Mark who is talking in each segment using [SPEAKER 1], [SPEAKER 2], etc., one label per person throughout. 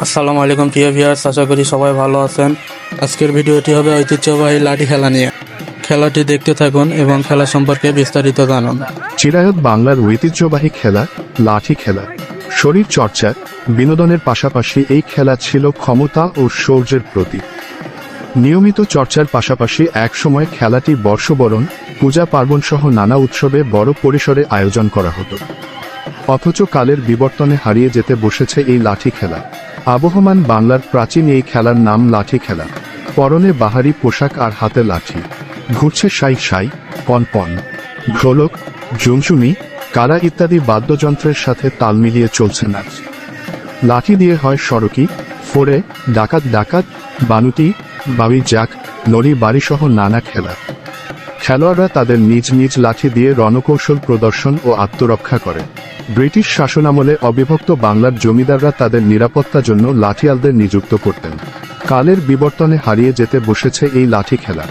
[SPEAKER 1] আসসালামু আলাইকুম প্রিয় ভিউয়ার্স, আশা করি সবাই ভালো আছেন। আজকের ভিডিওটি হবে ঐতিহ্যবাহী লাঠি খেলা নিয়ে। খেলাটি দেখতে থাকুন এবং খেলা সম্পর্কে বিস্তারিত জানুন।
[SPEAKER 2] চিরায়ত বাংলার ঐতিহ্যবাহী খেলা লাঠি খেলা। শরীর চর্চা বিনোদনের পাশাপাশি এই খেলা ছিল ক্ষমতা ও শৌর্যের প্রতীক। নিয়মিত চর্চার পাশাপাশি একসময় খেলাটি বর্ষবরণ, পূজা পার্বণ সহ নানা উৎসবে বড় পরিসরে আয়োজন করা হতো। অথচ কালের বিবর্তনে হারিয়ে যেতে বসেছে এই লাঠি খেলা। আবহমান বাংলার প্রাচীন এই খেলার নাম লাঠি খেলা। পরনে বাহারি পোশাক আর হাতে লাঠি, ঘুরছে সাই সাই, পন পন, ঢোলক, ঝুমঝুমি, কারা ইত্যাদি বাদ্যযন্ত্রের সাথে তাল মিলিয়ে চলছে নাচ। লাঠি দিয়ে হয় সড়কি, ফোরে, ডাকাত ডাকাত, বানুতি, বাবি জাক, নড়ি বাড়ি সহ নানা খেলা। খেলোয়াড়রা তাদের নিজ নিজ লাঠি দিয়ে রণকৌশল প্রদর্শন ও আত্মরক্ষা করে। ব্রিটিশ শাসনামলে অবিভক্ত বাংলার জমিদাররা তাদের নিরাপত্তার জন্য লাঠিয়ালদের নিযুক্ত করতেন। কালের বিবর্তনে হারিয়ে যেতে বসেছে এই লাঠি খেলা।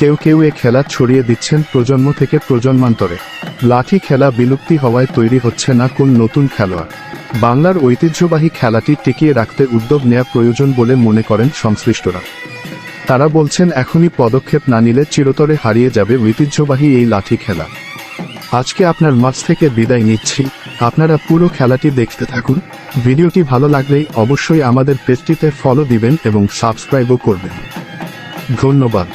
[SPEAKER 2] কেউ কেউ এ খেলা ছড়িয়ে দিচ্ছেন প্রজন্ম থেকে প্রজন্মান্তরে। লাঠি খেলা বিলুপ্তি হওয়ায় তৈরি হচ্ছে না কোন নতুন খেলোয়াড়। বাংলার ঐতিহ্যবাহী খেলাটি টিকিয়ে রাখতে উদ্যোগ নেওয়া প্রয়োজন বলে মনে করেন সংশ্লিষ্টরা। তারা বলছেন এখনই পদক্ষেপ না নিলে চিরতরে হারিয়ে যাবে ঐতিহ্যবাহী এই লাঠি খেলা। আজকে আপনার মাঝ থেকে বিদায় নিচ্ছি। আপনারা পুরো খেলাটি দেখতে থাকুন। ভিডিওটি ভালো লাগলেই অবশ্যই আমাদের পেজটিতে ফলো দিবেন এবং সাবস্ক্রাইবও করবেন। ধন্যবাদ।